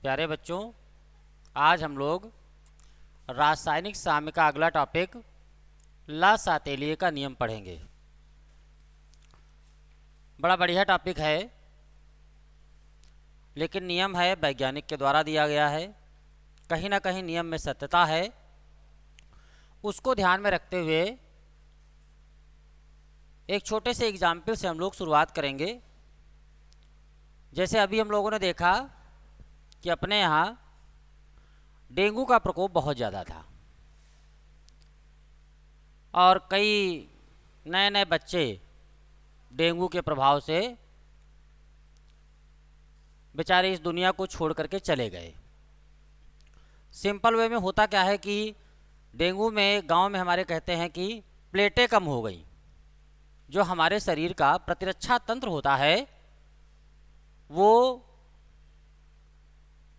प्यारे बच्चों, आज हम लोग रासायनिक साम्य का अगला टॉपिक ला सातेलिए का नियम पढ़ेंगे। बड़ा बढ़िया टॉपिक है, लेकिन नियम है वैज्ञानिक के द्वारा दिया गया है। कहीं ना कहीं नियम में सत्यता है, उसको ध्यान में रखते हुए एक छोटे से एग्जाम्पल से हम लोग शुरुआत करेंगे। जैसे अभी हम लोगों ने देखा कि अपने यहाँ डेंगू का प्रकोप बहुत ज़्यादा था और कई नए नए बच्चे डेंगू के प्रभाव से बेचारे इस दुनिया को छोड़ करके चले गए। सिंपल वे में होता क्या है कि डेंगू में गांव में हमारे कहते हैं कि प्लेटें कम हो गई। जो हमारे शरीर का प्रतिरक्षा तंत्र होता है वो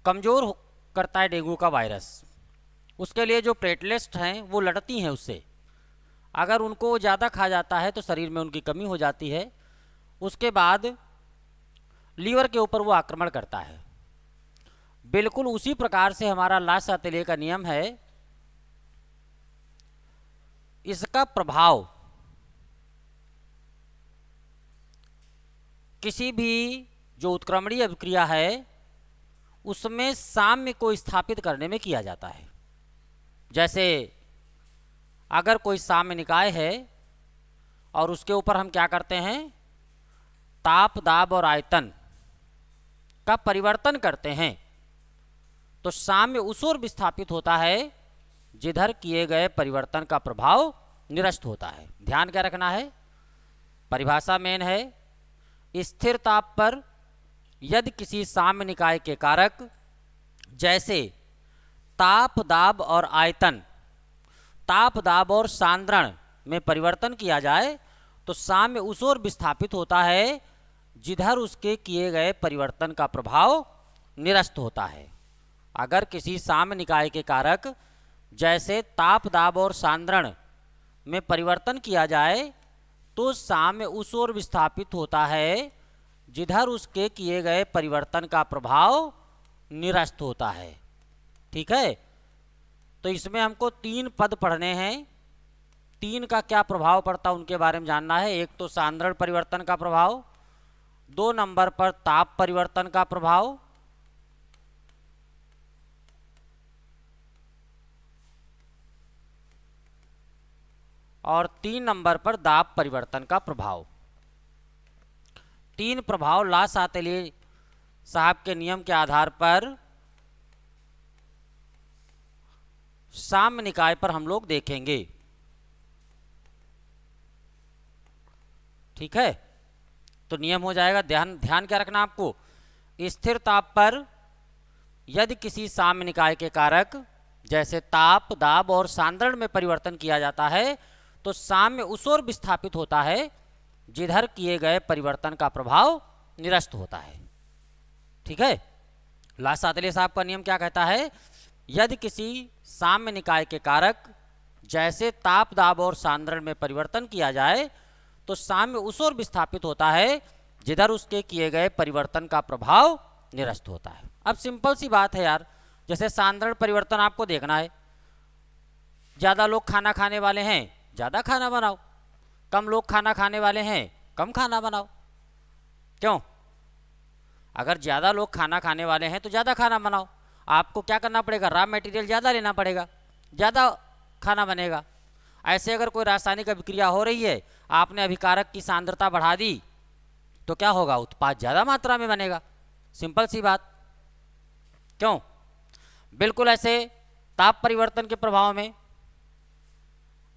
कमज़ोर करता है डेंगू का वायरस। उसके लिए जो प्लेटलेट्स हैं वो लड़ती हैं उससे। अगर उनको ज़्यादा खा जाता है तो शरीर में उनकी कमी हो जाती है। उसके बाद लीवर के ऊपर वो आक्रमण करता है। बिल्कुल उसी प्रकार से हमारा ला सातेलिए का नियम है। इसका प्रभाव किसी भी जो उत्क्रमणीय अभिक्रिया है उसमें साम्य को स्थापित करने में किया जाता है। जैसे अगर कोई साम्य निकाय है और उसके ऊपर हम क्या करते हैं, ताप दाब और आयतन का परिवर्तन करते हैं, तो साम्य उस ओर विस्थापित होता है जिधर किए गए परिवर्तन का प्रभाव निरस्त होता है। ध्यान क्या रखना है, परिभाषा मेन है, स्थिर ताप पर यदि किसी साम्य निकाय के कारक जैसे ताप दाब और आयतन, ताप दाब और सांद्रण में परिवर्तन किया जाए तो साम्य उस ओर विस्थापित होता है जिधर उसके किए गए परिवर्तन का प्रभाव निरस्त होता है। अगर किसी साम्य निकाय के कारक जैसे ताप दाब और सांद्रण में परिवर्तन किया जाए तो साम्य उस ओर विस्थापित होता है जिधर उसके किए गए परिवर्तन का प्रभाव निरस्त होता है। ठीक है, तो इसमें हमको 3 पद पढ़ने हैं। 3 का क्या प्रभाव पड़ता उनके बारे में जानना है। एक तो सांद्रण परिवर्तन का प्रभाव, 2 नंबर पर ताप परिवर्तन का प्रभाव, और 3 नंबर पर दाब परिवर्तन का प्रभाव। 3 प्रभाव ला सातेलिए साहब के नियम के आधार पर साम्य निकाय पर हम लोग देखेंगे। ठीक है, तो नियम हो जाएगा, ध्यान ध्यान क्या रखना आपको, स्थिर ताप पर यदि किसी साम्य निकाय के कारक जैसे ताप दाब और सांद्रण में परिवर्तन किया जाता है तो साम्य उस ओर विस्थापित होता है जिधर किए गए परिवर्तन का प्रभाव निरस्त होता है। ठीक है, ला सातेलिए साहब का नियम क्या कहता है, यदि किसी साम्य निकाय के कारक जैसे ताप दाब और सांद्रण में परिवर्तन किया जाए तो साम्य उस ओर विस्थापित होता है जिधर उसके किए गए परिवर्तन का प्रभाव निरस्त होता है। अब सिंपल सी बात है यार, जैसे सांद्रण परिवर्तन आपको देखना है, ज़्यादा लोग खाना खाने वाले हैं ज़्यादा खाना बनाओ, कम लोग खाना खाने वाले हैं कम खाना बनाओ। क्यों, अगर ज़्यादा लोग खाना खाने वाले हैं तो ज़्यादा खाना बनाओ। आपको क्या करना पड़ेगा, रॉ मटेरियल ज़्यादा लेना पड़ेगा, ज़्यादा खाना बनेगा। ऐसे अगर कोई रासायनिक अभिक्रिया हो रही है, आपने अभिकारक की सांद्रता बढ़ा दी तो क्या होगा, उत्पाद ज़्यादा मात्रा में बनेगा। सिंपल सी बात। क्यों, बिल्कुल ऐसे ताप परिवर्तन के प्रभाव में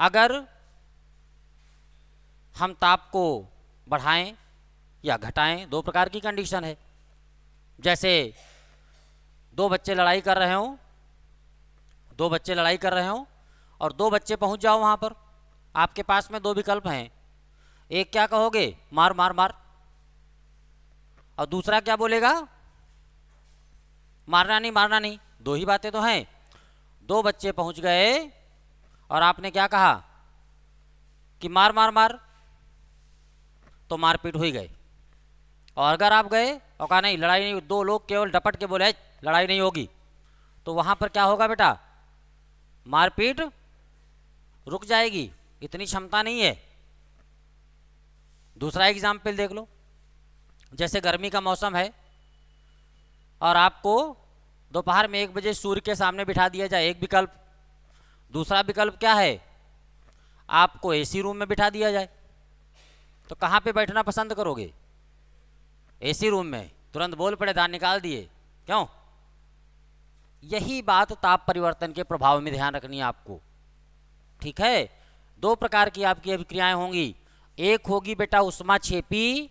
अगर हम ताप को बढ़ाएं या घटाएं, 2 प्रकार की कंडीशन है। जैसे 2 बच्चे लड़ाई कर रहे हों, 2 बच्चे लड़ाई कर रहे हों और 2 बच्चे पहुंच जाओ वहां पर, आपके पास में 2 विकल्प हैं। एक क्या कहोगे, मार मार मार, और दूसरा क्या बोलेगा, मारना नहीं मारना नहीं। 2 ही बातें तो हैं। 2 बच्चे पहुंच गए और आपने क्या कहा कि मार मार मार, तो मारपीट हो ही गए। और अगर आप गए और कहा नहीं लड़ाई नहीं, 2 लोग केवल डपट के बोले लड़ाई नहीं होगी, तो वहां पर क्या होगा बेटा, मारपीट रुक जाएगी, इतनी क्षमता नहीं है। दूसरा एग्जाम्पल देख लो, जैसे गर्मी का मौसम है और आपको दोपहर में 1 बजे सूर्य के सामने बिठा दिया जाए, एक विकल्प। दूसरा विकल्प क्या है, आपको एसी रूम में बिठा दिया जाए, तो कहाँ पे बैठना पसंद करोगे? एसी रूम में। तुरंत बोल पड़े, दांत निकाल दिए, क्यों? यही बात ताप परिवर्तन के प्रभाव में ध्यान रखनी है आपको, ठीक है। 2 प्रकार की आपकी अभिक्रियाएं होंगी, एक होगी बेटा ऊष्माक्षेपी,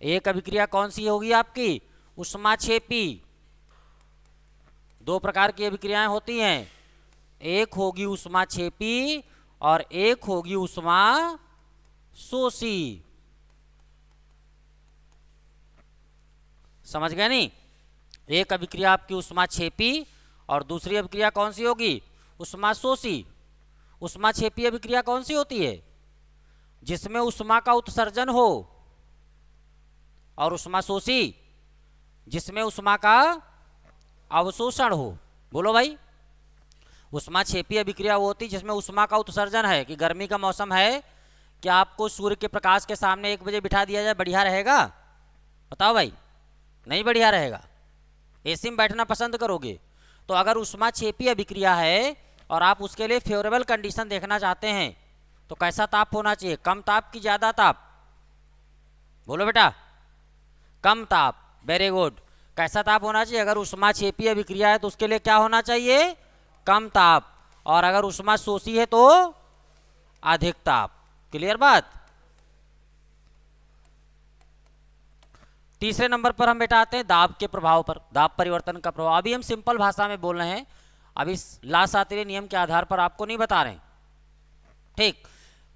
एक अभिक्रिया कौन सी होगी आपकी, ऊष्माक्षेपी। 2 प्रकार की अभिक्रियाएं होती हैं, एक होगी ऊष्माक्षेपी और एक होगी ऊष्माशोषी। समझ गए नहीं? एक अभिक्रिया आपकी ऊष्माक्षेपी और दूसरी अभिक्रिया कौन सी होगी, ऊष्माशोषी। ऊष्माक्षेपी अभिक्रिया कौन सी होती है, जिसमें ऊष्मा का उत्सर्जन हो, और ऊष्माशोषी जिसमें ऊष्मा का अवशोषण हो। बोलो भाई, ऊष्माक्षेपी अभिक्रिया वो होती है जिसमें ऊष्मा का उत्सर्जन है, कि गर्मी का मौसम है, क्या आपको सूर्य के प्रकाश के सामने 1 बजे बिठा दिया जाए, बढ़िया रहेगा? बताओ भाई, नहीं बढ़िया रहेगा, एसी में बैठना पसंद करोगे। तो अगर ऊष्माक्षेपी अभिक्रिया है और आप उसके लिए फेवरेबल कंडीशन देखना चाहते हैं, तो कैसा ताप होना चाहिए, कम ताप की ज़्यादा ताप? बोलो बेटा, कम ताप। Very good. कैसा ताप होना चाहिए? अगर ऊष्माक्षेपी अभिक्रिया है तो उसके लिए क्या होना चाहिए, कम ताप, और अगर ऊष्माशोषी है तो अधिक ताप। क्लियर बात? तीसरे नंबर पर हम बेटा आते हैं दाब के प्रभाव पर, दाब परिवर्तन का प्रभाव। अभी हम सिंपल भाषा में बोल रहे हैं, अभी लाशास्त्रीय नियम के आधार पर आपको नहीं बता रहे हैं, ठीक।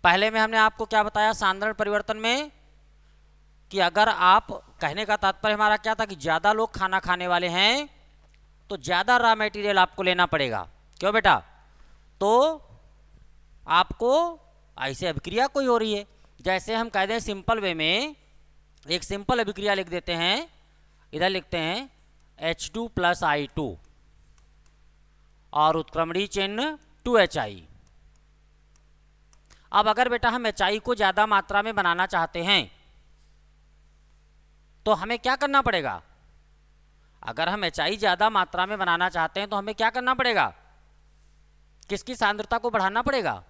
पहले में हमने आपको क्या बताया सांद्रण परिवर्तन में, कि अगर आप, कहने का तात्पर्य हमारा क्या था, कि ज़्यादा लोग खाना खाने वाले हैं तो ज़्यादा रॉ मटेरियल आपको लेना पड़ेगा। क्यों बेटा? तो आपको ऐसे अभिक्रिया कोई हो रही है, जैसे हम कह दें सिंपल वे में, एक सिंपल अभिक्रिया लिख देते हैं, इधर लिखते हैं H2 + I2 और उत्क्रमणीय चिन्ह 2HI। अब अगर बेटा हम HI को ज़्यादा मात्रा में बनाना चाहते हैं तो हमें क्या करना पड़ेगा? अगर हम HI ज़्यादा मात्रा में बनाना चाहते हैं तो हमें क्या करना पड़ेगा? किसकी सांद्रता को बढ़ाना पड़ेगा?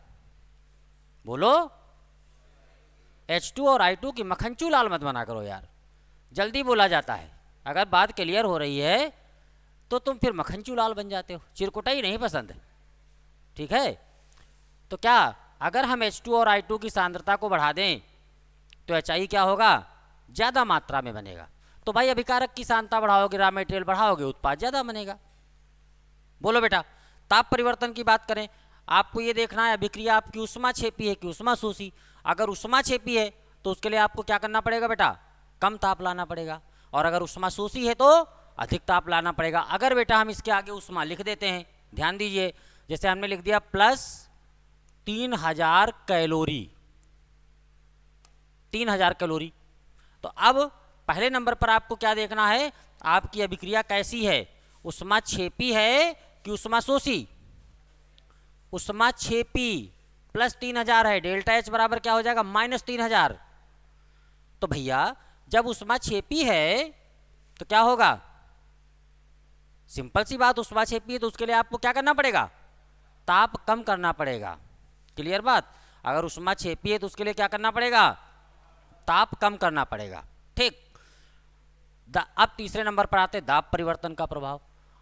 बोलो। H2 और I2 की मक्खनचू लाल मत बना करो यार, जल्दी बोला जाता है। अगर बात क्लियर हो रही है तो तुम फिर मक्खनचू लाल बन जाते हो, चिरकुटाई नहीं पसंद, ठीक है। तो क्या अगर हम H2 और I2 की सांद्रता को बढ़ा दें तो HI क्या होगा? ज़्यादा मात्रा में बनेगा। तो भाई अभिकारक की सांद्रता बढ़ाओगे, रॉ मटेरियल बढ़ाओगे, उत्पाद ज़्यादा बनेगा। बोलो बेटा, ताप परिवर्तन की बात करें, आपको ये देखना है अभिक्रिया आपकी ऊष्माक्षेपी है कि ऊष्माशोषी। अगर ऊष्माक्षेपी है तो उसके लिए आपको क्या करना पड़ेगा बेटा? कम ताप लाना पड़ेगा। और अगर ऊष्माशोषी है तो अधिक ताप लाना पड़ेगा। अगर बेटा हम इसके आगे ऊष्मा लिख देते हैं, ध्यान दीजिए, जैसे हमने लिख दिया +3000 कैलोरी, 3000 कैलोरी, तो अब पहले नंबर पर आपको क्या देखना है, आपकी अभिक्रिया कैसी है, ऊष्माक्षेपी है कि ऊष्माशोषी? ऊष्माक्षेपी +3000 है, डेल्टा H बराबर क्या हो जाएगा? -3000। तो भैया जब ऊष्माक्षेपी है तो क्या होगा? सिंपल सी बात, ऊष्माक्षेपी है तो उसके लिए आपको क्या करना पड़ेगा? ताप कम करना पड़ेगा। क्लियर बात? अगर ऊष्माक्षेपी है तो उसके लिए क्या करना पड़ेगा? ताप कम करना पड़ेगा, ठीक। अब तीसरे नंबर पर आते हैं दाब परिवर्तन का प्रभाव।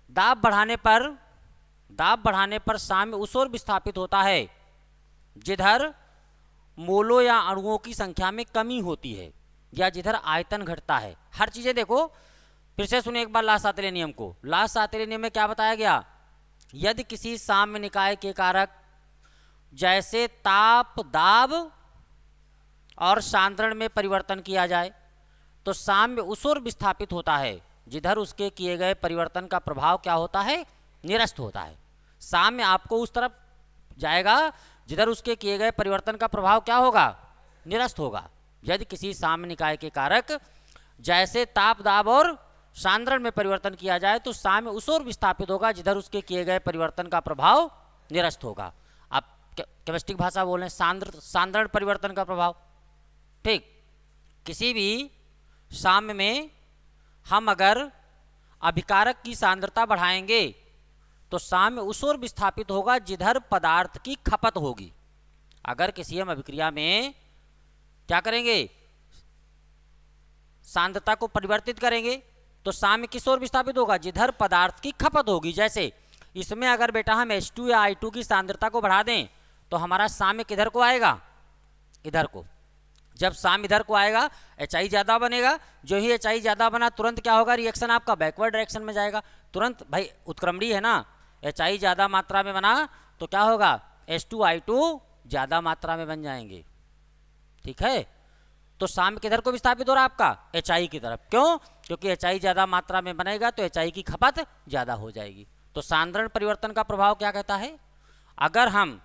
दाब बढ़ाने पर साम्य उस ओर विस्थापित होता है जिधर मोलों या अणुओं की संख्या में कमी होती है या जिधर आयतन घटता है। हर चीजें देखो, फिर से सुनिए एक बार लाशास्त्रीय नियम को। लाशास्त्रीय नियम में क्या बताया गया? यदि किसी साम्य निकाय के कारक जैसे ताप, दाब और सांद्रण में परिवर्तन किया जाए तो साम्य उस ओर विस्थापित होता है जिधर उसके किए गए परिवर्तन का प्रभाव क्या होता है? निरस्त होता है। साम्य आपको उस तरफ जाएगा जिधर उसके किए गए परिवर्तन का प्रभाव क्या होगा? निरस्त होगा। यदि किसी साम्य निकाय के कारक जैसे ताप, दाब और सांद्रण में परिवर्तन किया जाए तो साम्य उस ओर विस्थापित होगा जिधर उसके किए गए परिवर्तन का प्रभाव निरस्त होगा। आप केमिस्ट्री भाषा बोलें, सांद्रण परिवर्तन का प्रभाव। ठीक, किसी भी साम्य में हम अगर अभिकारक की सांद्रता बढ़ाएंगे तो साम्य उस ओर विस्थापित होगा जिधर पदार्थ की खपत होगी। अगर किसी हम अभिक्रिया में क्या करेंगे, सांद्रता को परिवर्तित करेंगे तो साम्य किस ओर विस्थापित होगा, जिधर पदार्थ की खपत होगी। जैसे इसमें अगर बेटा हम H2 या I2 की सांद्रता को बढ़ा दें तो हमारा साम्य किधर को आएगा, इधर को। जब साम्य इधर को आएगा HI ज़्यादा बनेगा, जो ही HI ज़्यादा बना तुरंत क्या होगा, रिएक्शन आपका बैकवर्ड डायरेक्शन में जाएगा। तुरंत भाई उत्क्रमणीय है ना, HI ज़्यादा मात्रा में बना तो क्या होगा, H2I2 ज़्यादा मात्रा में बन जाएंगे। ठीक है, तो साम्य किधर को विस्थापित हो रहा है आपका, HI की तरफ। क्यों, क्योंकि HI ज़्यादा मात्रा में बनेगा तो HI की खपत ज़्यादा हो जाएगी। तो सांद्रण परिवर्तन का प्रभाव क्या कहता है, अगर हम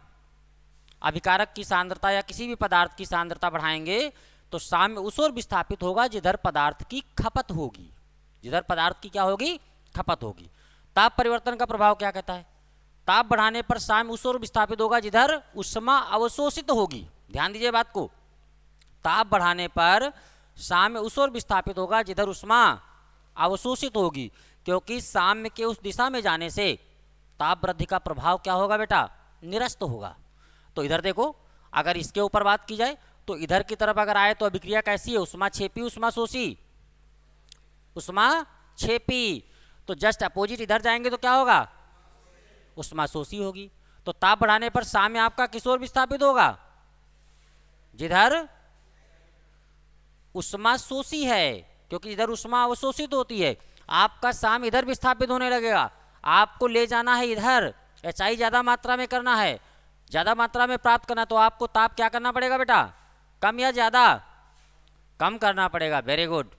अभिकारक की सांद्रता या किसी भी पदार्थ की सांद्रता बढ़ाएंगे तो साम्य उस ओर विस्थापित होगा जिधर पदार्थ की खपत होगी, जिधर पदार्थ की क्या होगी, खपत होगी। ताप परिवर्तन का प्रभाव क्या कहता है, ताप बढ़ाने पर साम्य उस ओर विस्थापित होगा जिधर उष्मा अवशोषित होगी। ध्यान दीजिए बात को, ताप बढ़ाने पर साम्य उस ओर विस्थापित होगा जिधर उष्मा अवशोषित होगी, क्योंकि साम्य के उस दिशा में जाने से ताप वृद्धि का प्रभाव क्या होगा बेटा, निरस्त होगा। तो इधर देखो, अगर इसके ऊपर बात की जाए तो इधर की तरफ अगर आए तो अभिक्रिया कैसी है, उष्मा छेपी उष्मा शोषी, उष्मा छेपी। तो जस्ट अपोजिट इधर जाएंगे तो क्या होगा, उष्मा शोषी होगी। तो ताप बढ़ाने पर साम्य आपका किस ओर विस्थापित होगा, जिधर उष्मा शोषी है, क्योंकि इधर उष्मा अवशोषित होती है। आपका साम्य इधर विस्थापित होने लगेगा, आपको ले जाना है इधर, HI ज़्यादा मात्रा में करना है, ज़्यादा मात्रा में प्राप्त करना, तो आपको ताप क्या करना पड़ेगा बेटा, कम या ज़्यादा, कम करना पड़ेगा। Very good.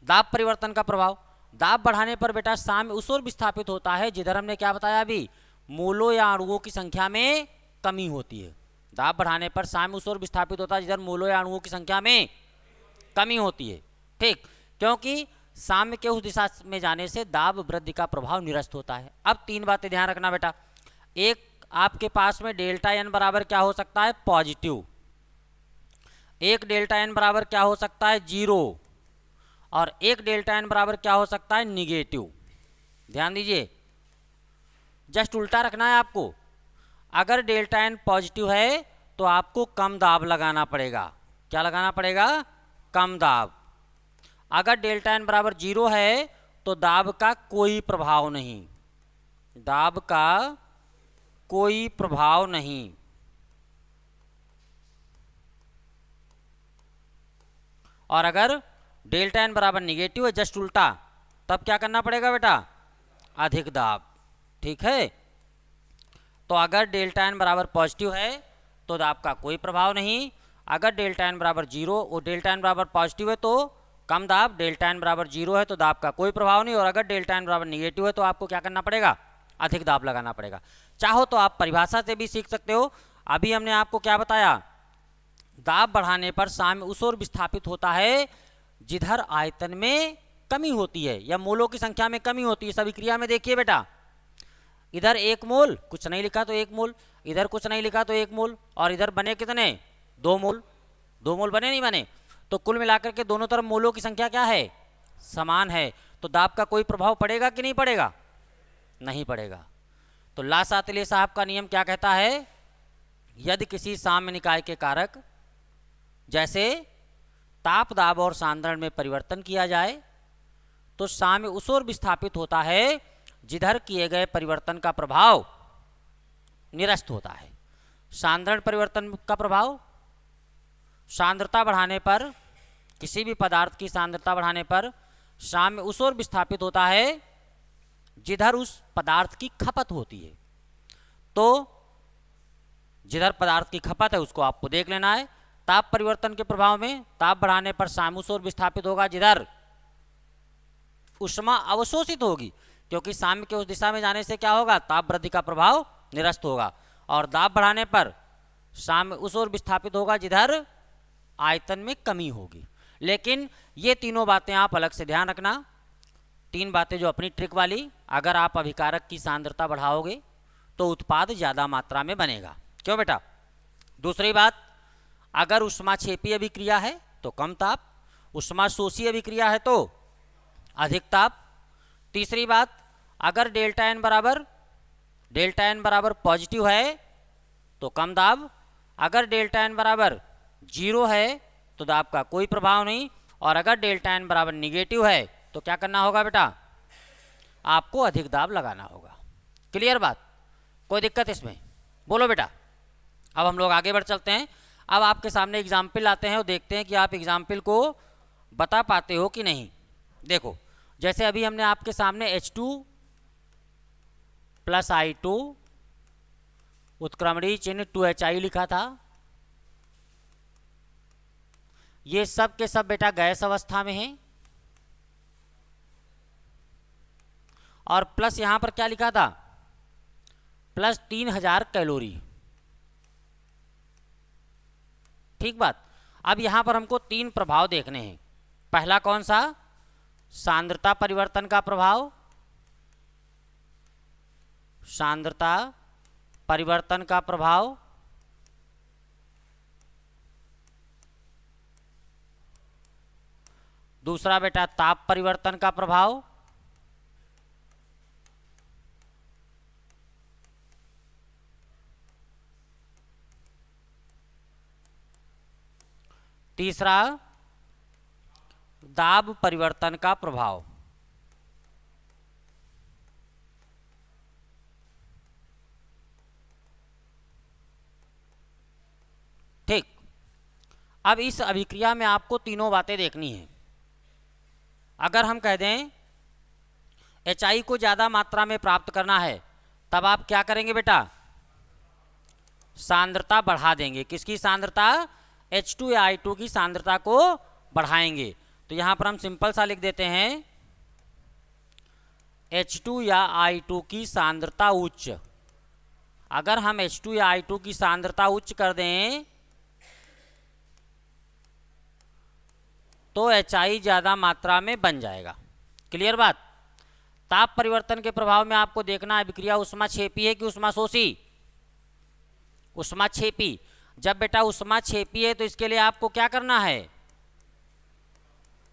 दाब परिवर्तन का प्रभाव, दाब बढ़ाने पर बेटा साम्य उस ओर विस्थापित होता है जिधर हमने क्या बताया अभी, मोलों या अणुओं की संख्या में कमी होती है। दाब बढ़ाने पर साम्य उस ओर विस्थापित होता है जिधर मोलों या अणुओं की संख्या में कमी होती है। ठीक, क्योंकि साम्य के उस दिशा में जाने से दाब वृद्धि का प्रभाव निरस्त होता है। अब तीन बातें ध्यान रखना बेटा, एक आपके पास में डेल्टा एन बराबर क्या हो सकता है, पॉजिटिव, एक डेल्टा एन बराबर क्या हो सकता है, जीरो, और एक डेल्टा एन बराबर क्या हो सकता है, निगेटिव। ध्यान दीजिए, जस्ट उल्टा रखना है आपको। अगर डेल्टा एन पॉजिटिव है तो आपको कम दाब लगाना पड़ेगा। क्या लगाना पड़ेगा, कम दाब। अगर डेल्टा एन बराबर जीरो है तो दाब का कोई प्रभाव नहीं, दाब का कोई प्रभाव नहीं। और अगर डेल्टा एन बराबर निगेटिव है, जस्ट उल्टा, तब क्या करना पड़ेगा बेटा, अधिक दाब। ठीक है, तो अगर डेल्टा एन बराबर पॉजिटिव है तो दाब का कोई प्रभाव नहीं, अगर डेल्टा एन बराबर जीरो, वो डेल्टा एन बराबर पॉजिटिव है तो कम दाब, डेल्टा एन बराबर जीरो है तो दाब का कोई प्रभाव नहीं, और अगर डेल्टा एन बराबर निगेटिव है तो आपको क्या करना पड़ेगा, अधिक दाब लगाना पड़ेगा। चाहो तो आप परिभाषा से भी सीख सकते हो। अभी हमने आपको क्या बताया, दाब बढ़ाने पर साम्य उस ओर विस्थापित होता है जिधर आयतन में कमी होती है या मोलों की संख्या में कमी होती है। सभी क्रिया में देखिए बेटा, इधर 1 मोल, कुछ नहीं लिखा तो 1 मोल, इधर कुछ नहीं लिखा तो 1 मोल, और इधर बने कितने, 2 मोल। 2 मोल बने नहीं बने, तो कुल मिलाकर के दोनों तरफ मोलों की संख्या क्या है, समान है। तो दाब का कोई प्रभाव पड़ेगा कि नहीं पड़ेगा, नहीं पड़ेगा। तो लासातले साहब का नियम क्या कहता है, यदि किसी साम्य निकाय के कारक जैसे ताप, दाब और सांद्रण में परिवर्तन किया जाए तो साम्य उस ओर विस्थापित होता है जिधर किए गए परिवर्तन का प्रभाव निरस्त होता है। सांद्रण परिवर्तन का प्रभाव, सांद्रता बढ़ाने पर, किसी भी पदार्थ की सांद्रता बढ़ाने पर साम्य उस ओर विस्थापित होता है जिधर उस पदार्थ की खपत होती है। तो जिधर पदार्थ की खपत है उसको आपको देख लेना है। ताप परिवर्तन के प्रभाव में ताप बढ़ाने पर साम्य उस ओर विस्थापित होगा जिधर उष्मा अवशोषित होगी, क्योंकि साम्य के उस दिशा में जाने से क्या होगा, ताप वृद्धि का प्रभाव निरस्त होगा। और दाब बढ़ाने पर साम्य उस ओर विस्थापित होगा जिधर आयतन में कमी होगी। लेकिन ये तीनों बातें आप अलग से ध्यान रखना, तीन बातें जो अपनी ट्रिक वाली, अगर आप अभिकारक की सांद्रता बढ़ाओगे तो उत्पाद ज़्यादा मात्रा में बनेगा। क्यों बेटा? दूसरी बात, अगर ऊष्माक्षेपी अभिक्रिया है तो कम ताप, ऊष्माशोषी अभिक्रिया है तो अधिक ताप। तीसरी बात, अगर डेल्टा एन बराबर पॉजिटिव है तो कम दाब, अगर डेल्टा एन बराबर 0 है तो दाब का कोई प्रभाव नहीं, और अगर डेल्टा एन बराबर निगेटिव है तो क्या करना होगा बेटा? आपको अधिक दाब लगाना होगा। क्लियर बात? कोई दिक्कत इसमें? बोलो बेटा। अब हम लोग आगे बढ़ चलते हैं। अब आपके सामने एग्जाम्पल आते हैं और देखते हैं कि आप एग्जाम्पल को बता पाते हो कि नहीं। देखो, जैसे अभी हमने आपके सामने H2 प्लस I2 उत्क्रमणीय चिन्ह 2HI लिखा था। ये सब के सब बेटा गैस अवस्था में हैं, और प्लस यहां पर क्या लिखा था? Plus 3000 calorie. ठीक बात। अब यहां पर हमको तीन प्रभाव देखने हैं। पहला कौन सा? सांद्रता परिवर्तन का प्रभाव, सांद्रता परिवर्तन का प्रभाव, दूसरा बेटा ताप परिवर्तन का प्रभाव, तीसरा दाब परिवर्तन का प्रभाव। ठीक। अब इस अभिक्रिया में आपको तीनों बातें देखनी है। अगर हम कह दें HI को ज़्यादा मात्रा में प्राप्त करना है, तब आप क्या करेंगे बेटा? सांद्रता बढ़ा देंगे। किसकी सांद्रता? H2 या I2 की सांद्रता को बढ़ाएंगे। तो यहां पर हम सिंपल सा लिख देते हैं H2 या I2 की सांद्रता उच्च। अगर हम H2 या I2 की सांद्रता उच्च कर दें तो HI ज़्यादा मात्रा में बन जाएगा। क्लियर बात? ताप परिवर्तन के प्रभाव में आपको देखना है अभिक्रिया ऊष्माक्षेपी है कि ऊष्माशोषी? ऊष्माक्षेपी। जब बेटा ऊष्माक्षेपी है तो इसके लिए आपको क्या करना है?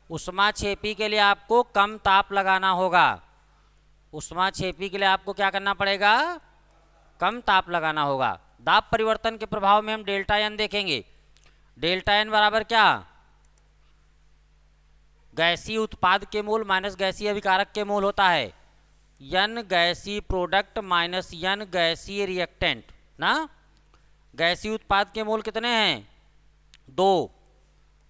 ऊष्माक्षेपी के लिए आपको कम ताप लगाना होगा। ऊष्माक्षेपी के लिए आपको क्या करना पड़ेगा? कम ताप लगाना होगा। दाब परिवर्तन के प्रभाव में हम डेल्टा एन देखेंगे। डेल्टा एन बराबर क्या? गैसीय उत्पाद के मोल माइनस गैसीय अभिकारक के मोल होता है। यन गैसीय प्रोडक्ट माइनस यन गैसीय रिएक्टेंट ना। गैसीय उत्पाद के मोल कितने हैं? 2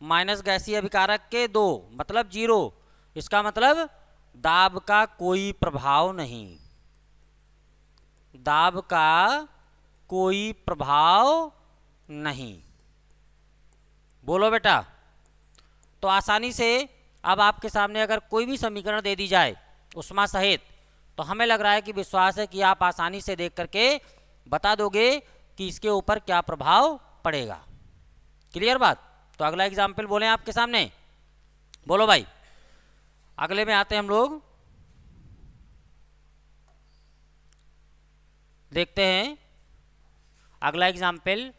माइनस गैसीय अभिकारक के 2 मतलब 0। इसका मतलब दाब का कोई प्रभाव नहीं, दाब का कोई प्रभाव नहीं। बोलो बेटा। तो आसानी से अब आपके सामने अगर कोई भी समीकरण दे दी जाए ऊष्मा सहित, तो हमें लग रहा है कि विश्वास है कि आप आसानी से देख करके बता दोगे कि इसके ऊपर क्या प्रभाव पड़ेगा। क्लियर बात? तो अगला एग्जाम्पल बोले आपके सामने। बोलो भाई। अगले में आते हैं हम लोग, देखते हैं अगला एग्जाम्पल।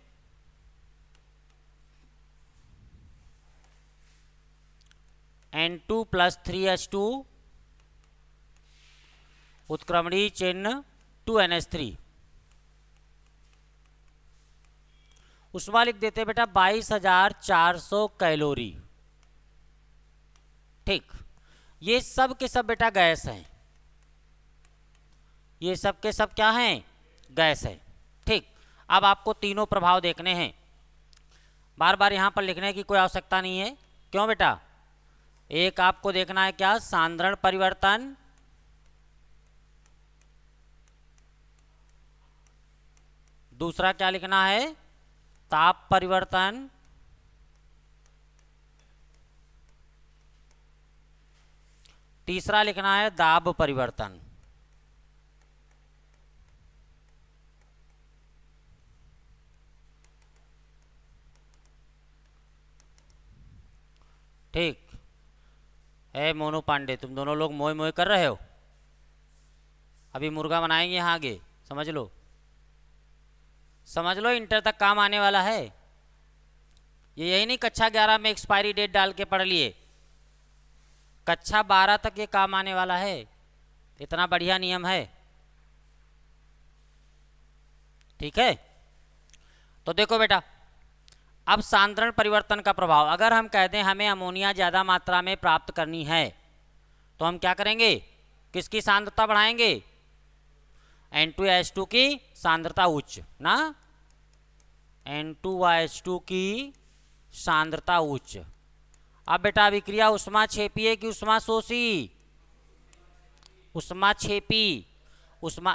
N2 प्लस 3H2 उत्क्रमणीय चिन्ह 2NH3। उसमें लिख देते बेटा 22,400 कैलोरी। ठीक। ये सब के सब बेटा गैस हैं, ये सब के सब क्या हैं? गैस है। ठीक। अब आपको तीनों प्रभाव देखने हैं। बार बार यहां पर लिखने की कोई आवश्यकता नहीं है। क्यों बेटा? एक आपको देखना है क्या? सांद्रण परिवर्तन, दूसरा क्या लिखना है? ताप परिवर्तन, तीसरा लिखना है दाब परिवर्तन। ठीक। है मोनू पांडे, तुम दोनों लोग मोए मोए कर रहे हो। अभी मुर्गा बनाएंगे यहाँ आगे, समझ लो, समझ लो, इंटर तक काम आने वाला है ये। यही नहीं कक्षा 11 में एक्सपायरी डेट डाल के पढ़ लिए, कक्षा 12 तक ये काम आने वाला है। इतना बढ़िया नियम है, ठीक है। तो देखो बेटा, अब सांद्रण परिवर्तन का प्रभाव, अगर हम कहते हैं हमें अमोनिया ज़्यादा मात्रा में प्राप्त करनी है तो हम क्या करेंगे, किसकी सांद्रता बढ़ाएंगे, N2H2 की सांद्रता उच्च ना, N2H2 की सांद्रता उच्च। अब बेटा अभिक्रिया उष्मा क्षेपीय की उष्मा शोषी, उष्मा क्षेपी, उष्मा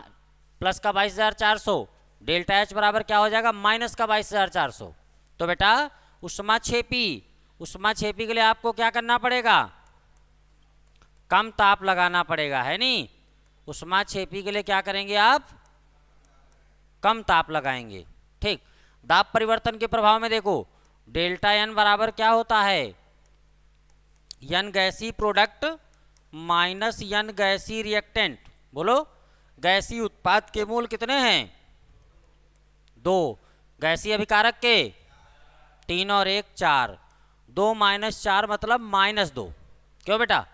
प्लस का 22,400, डेल्टा एच बराबर क्या हो जाएगा, माइनस का 22,400। तो बेटा उष्मा क्षेपी, उष्मा क्षेपी के लिए आपको क्या करना पड़ेगा, कम ताप लगाना पड़ेगा, है नहीं। उष्मा क्षेपी के लिए क्या करेंगे आप, कम ताप लगाएंगे, ठीक। दाब परिवर्तन के प्रभाव में देखो, डेल्टा एन बराबर क्या होता है, एन गैसीय प्रोडक्ट माइनस एन गैसीय रिएक्टेंट। बोलो, गैसीय उत्पाद के मोल कितने हैं, 2, गैसीय अभिकारक के 3 और 1 4, 2 माइनस 4 मतलब -2। क्यों बेटा,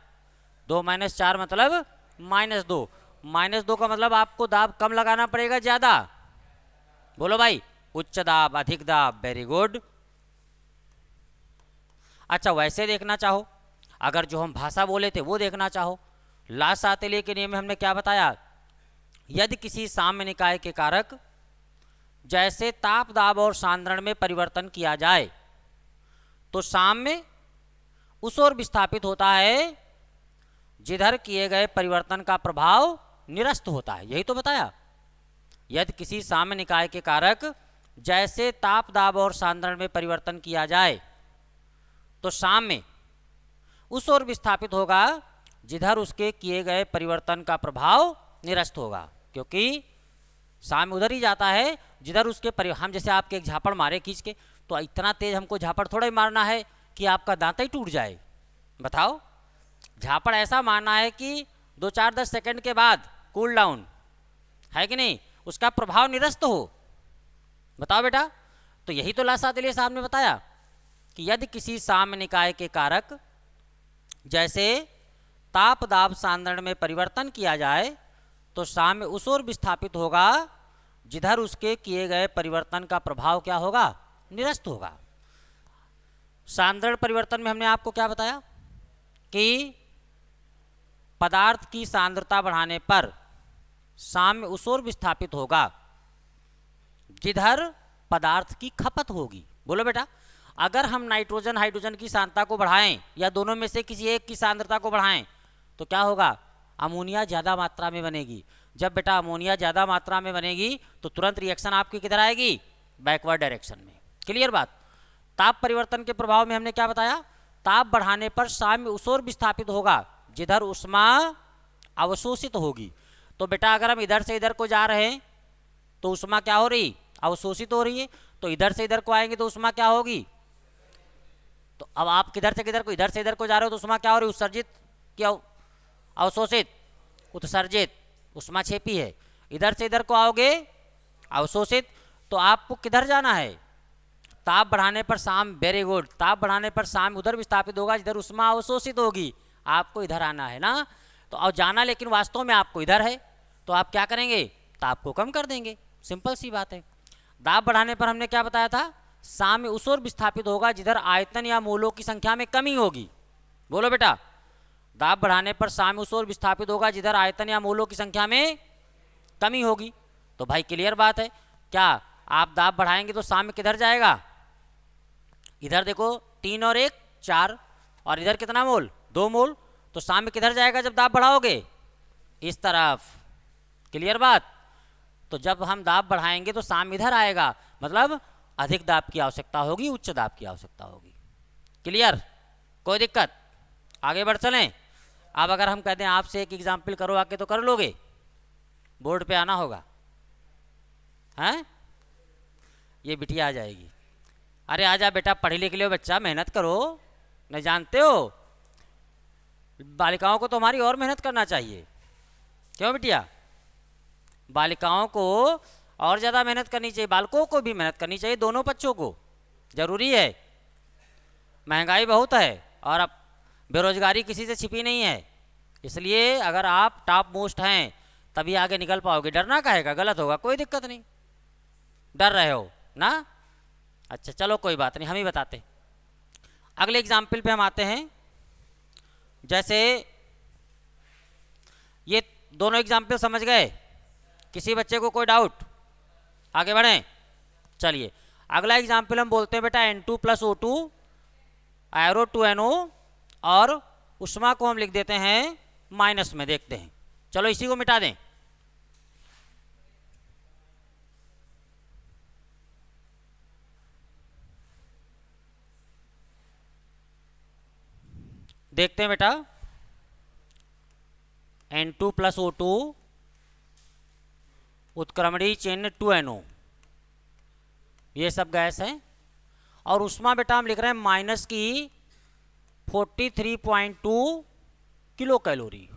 2 माइनस 4 मतलब -2, -2 का मतलब आपको दाब कम लगाना पड़ेगा ज्यादा। बोलो भाई, उच्च दाब, अधिक दाब, वेरी गुड। अच्छा वैसे देखना चाहो, अगर जो हम भाषा बोले थे वो देखना चाहो, लास्ट आतेले के नियम में हमने क्या बताया, यदि किसी साम्य निकाय के कारक जैसे ताप दाब और सांद्रण में परिवर्तन किया जाए तो साम्य उस ओर विस्थापित होता है जिधर किए गए परिवर्तन का प्रभाव निरस्त होता है। यही तो बताया, यदि किसी साम्य निकाय के कारक जैसे ताप दाब और सांद्रण में परिवर्तन किया जाए तो साम्य उस ओर विस्थापित होगा जिधर उसके किए गए परिवर्तन का प्रभाव निरस्त होगा, क्योंकि साम्य उधर ही जाता है जिधर उसके हम जैसे आपके एक झापड़ मारे खींच के, तो इतना तेज हमको झापड़ थोड़ा ही मारना है कि आपका दांत ही टूट जाए। बताओ, झापड़ ऐसा मारना है कि 2-4-10 सेकंड के बाद कूल डाउन, है कि नहीं, उसका प्रभाव निरस्त हो। बताओ बेटा, तो यही तो लासा दिले साहब ने बताया कि यदि किसी साम्य निकाय के कारक जैसे ताप दाब सांद्रण में परिवर्तन किया जाए तो साम्य उस ओर विस्थापित होगा जिधर उसके किए गए परिवर्तन का प्रभाव क्या होगा, निरस्त होगा। सांद्रण परिवर्तन में हमने आपको क्या बताया कि पदार्थ की सांद्रता बढ़ाने पर साम्य उस ओर विस्थापित होगा जिधर पदार्थ की खपत होगी। बोलो बेटा, अगर हम नाइट्रोजन हाइड्रोजन की सांद्रता को बढ़ाएं या दोनों में से किसी एक की सांद्रता को बढ़ाएं तो क्या होगा, अमोनिया ज़्यादा मात्रा में बनेगी। जब बेटा अमोनिया ज़्यादा मात्रा में बनेगी तो तुरंत रिएक्शन आपकी किधर आएगी, बैकवर्ड डायरेक्शन में। क्लियर बात। ताप परिवर्तन के प्रभाव में हमने क्या बताया, ताप बढ़ाने पर साम्य उस ओर विस्थापित होगा जिधर उष्मा अवशोषित होगी। तो बेटा अगर हम इधर से इधर को जा रहे हैं तो उष्मा क्या हो रही, अवशोषित हो रही है, तो इधर से इधर को आएंगे तो उष्मा क्या होगी। तो अब आप किधर से किधर को, इधर से इधर को जा रहे हो तो उष्मा क्या हो रही, उत्सर्जित क्या, अवशोषित, उत्सर्जित, उष्मा क्षेपी है। इधर से इधर को आओगे अवशोषित, तो आपको किधर जाना है, ताप बढ़ाने पर साम, वेरी गुड, ताप बढ़ाने पर साम उधर विस्थापित होगा जिधर उष्मा अवशोषित होगी, आपको इधर आना है ना। तो अब जाना लेकिन वास्तव में आपको इधर है, तो आप क्या करेंगे, ताप को कम कर देंगे, सिंपल सी बात है। दाब बढ़ाने पर हमने क्या बताया था, साम्य उस ओर विस्थापित होगा जिधर आयतन या मोलों की संख्या में कमी होगी। बोलो बेटा, दाब बढ़ाने पर साम्य उस ओर विस्थापित होगा जिधर आयतन या मोलों की संख्या में कमी होगी। तो भाई क्लियर बात है, क्या आप दाब बढ़ाएंगे तो साम्य किधर जाएगा, इधर देखो 3 और 1 4, और इधर कितना मोल, 2 मोल, तो साम्य किधर जाएगा जब दाब बढ़ाओगे, इस तरफ। क्लियर बात। तो जब हम दाब बढ़ाएंगे तो साम्य इधर आएगा, मतलब अधिक दाब की आवश्यकता होगी, उच्च दाब की आवश्यकता होगी। क्लियर, कोई दिक्कत, आगे बढ़ चलें। अब अगर हम कहते हैं आपसे एक एग्जाम्पल करो आके, तो कर लोगे, बोर्ड पे आना होगा, हैं, ये बिटिया आ जाएगी। अरे आजा बेटा, पढ़े लिख लो बच्चा, मेहनत करो, नहीं जानते हो, बालिकाओं को तो हमारी और मेहनत करना चाहिए, क्यों बिटिया? बालिकाओं को और ज़्यादा मेहनत करनी चाहिए, बालकों को भी मेहनत करनी चाहिए, दोनों बच्चों को जरूरी है। महंगाई बहुत है और अब बेरोजगारी किसी से छिपी नहीं है, इसलिए अगर आप टॉप मोस्ट हैं तभी आगे निकल पाओगे। डरना काहे का, गलत होगा, कोई दिक्कत नहीं, डर रहे हो ना? अच्छा चलो कोई बात नहीं, हम ही बताते। अगले एग्जाम्पल पे हम आते हैं। जैसे ये दोनों एग्जाम्पल समझ गए? किसी बच्चे को कोई डाउट? आगे बढ़ें। चलिए अगला एग्जाम्पल हम बोलते हैं बेटा N2 + O2 arrow to NO, और उष्मा को हम लिख देते हैं माइनस में। देखते हैं, चलो इसी को मिटा दें। देखते हैं बेटा N2 + O2 उत्क्रमणीय चिन्ह 2NO, ये सब गैस है। और उष्मा बेटा हम लिख रहे हैं माइनस की 43.2 किलो कैलोरी।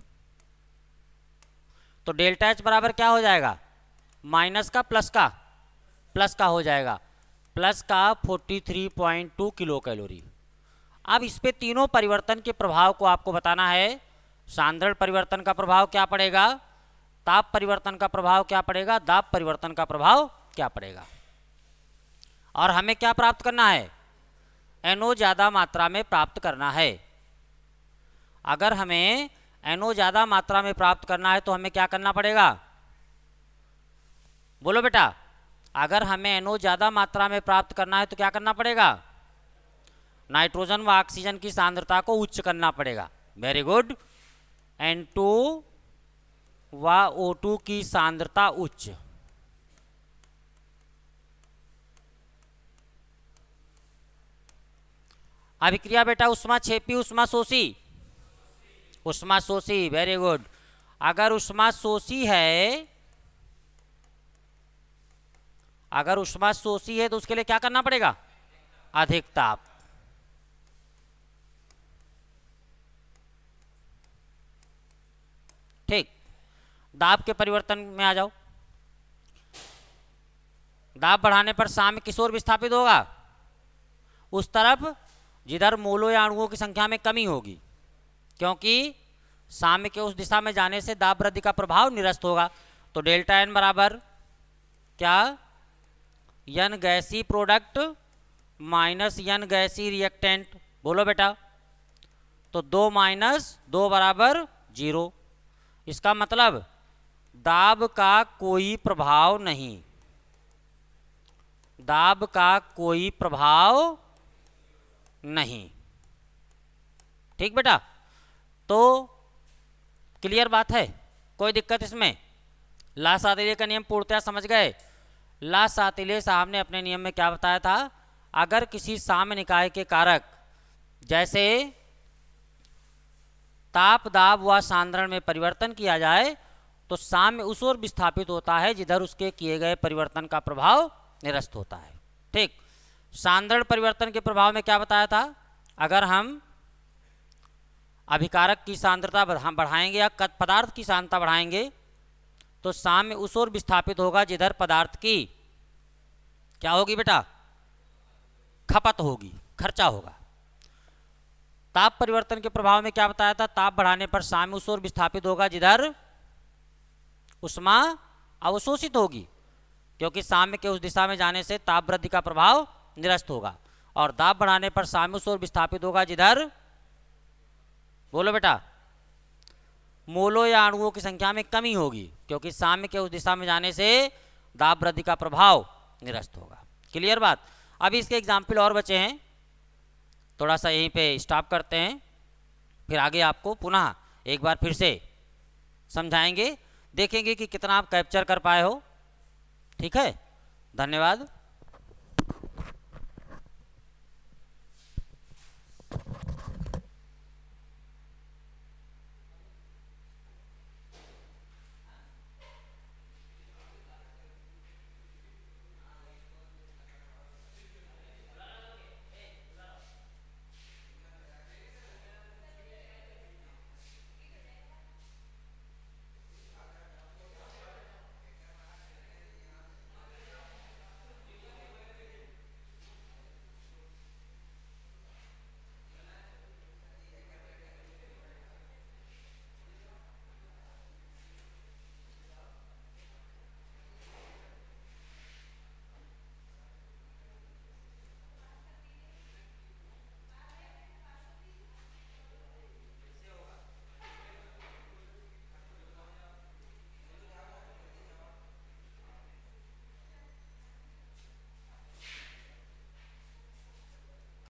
तो डेल्टा H बराबर क्या हो जाएगा? माइनस का प्लस का हो जाएगा, प्लस का 43.2 किलो कैलोरी। अब इस पे तीनों परिवर्तन के प्रभाव को आपको बताना है। सांद्रण परिवर्तन का प्रभाव क्या पड़ेगा, ताप परिवर्तन का प्रभाव क्या पड़ेगा, दाब परिवर्तन का प्रभाव क्या पड़ेगा, और हमें क्या प्राप्त करना है? NO ज़्यादा मात्रा में प्राप्त करना है। अगर हमें NO ज़्यादा मात्रा में प्राप्त करना है तो हमें क्या करना पड़ेगा? बोलो बेटा, अगर हमें NO ज़्यादा मात्रा में प्राप्त करना है तो क्या करना पड़ेगा? नाइट्रोजन व ऑक्सीजन की सांद्रता को उच्च करना पड़ेगा। Very good. N2 व O2 की सांद्रता उच्च। अभिक्रिया बेटा उष्मा छेपी उष्मा शोषी, उष्मा शोषी, वेरी गुड। अगर उष्मा शोषी है, अगर उष्मा शोषी है तो उसके लिए क्या करना पड़ेगा? अधिक ताप। ठीक, दाब के परिवर्तन में आ जाओ। दाब बढ़ाने पर साम्य किस ओर विस्थापित होगा? उस तरफ जिधर मोलों या अणुओं की संख्या में कमी होगी, क्योंकि साम्य के उस दिशा में जाने से दाब वृद्धि का प्रभाव निरस्त होगा। तो डेल्टा N बराबर क्या? N गैसीय प्रोडक्ट माइनस N गैसीय रिएक्टेंट। बोलो बेटा, तो 2 - 2 = 0। इसका मतलब दाब का कोई प्रभाव नहीं, दाब का कोई प्रभाव नहीं। ठीक बेटा, तो क्लियर बात है, कोई दिक्कत इसमें? ला सातिले का नियम पूर्णतया समझ गए? ला सातिले साहब ने अपने नियम में क्या बताया था? अगर किसी साम्य निकाय के कारक जैसे ताप, दाब व सांद्रण में परिवर्तन किया जाए तो साम्य उस ओर विस्थापित होता है जिधर उसके किए गए परिवर्तन का प्रभाव निरस्त होता है। ठीक, सांद्रण परिवर्तन के प्रभाव में क्या बताया था? अगर हम अभिकारक की सांद्रता बढ़ाएंगे या पदार्थ की सांद्रता बढ़ाएंगे तो साम्य उस ओर विस्थापित होगा जिधर पदार्थ की क्या होगी बेटा? खपत होगी, खर्चा होगा। ताप परिवर्तन के प्रभाव में क्या बताया था? ताप बढ़ाने पर साम्य उस ओर विस्थापित होगा जिधर उष्मा अवशोषित होगी, क्योंकि साम्य के उस दिशा में जाने से ताप वृद्धि का प्रभाव निरस्त होगा। और दाब बढ़ाने पर साम्य उस ओर विस्थापित होगा जिधर, बोलो बेटा, मोलों या अणुओं की संख्या में कमी होगी, क्योंकि साम्य के उस दिशा में जाने से दाब वृद्धि का प्रभाव निरस्त होगा। क्लियर बात? अभी इसके एग्जाम्पल और बचे हैं, थोड़ा सा यहीं पे स्टॉप करते हैं, फिर आगे आपको पुनः एक बार फिर से समझाएंगे, देखेंगे कि कितना आप कैप्चर कर पाए हो। ठीक है, धन्यवाद।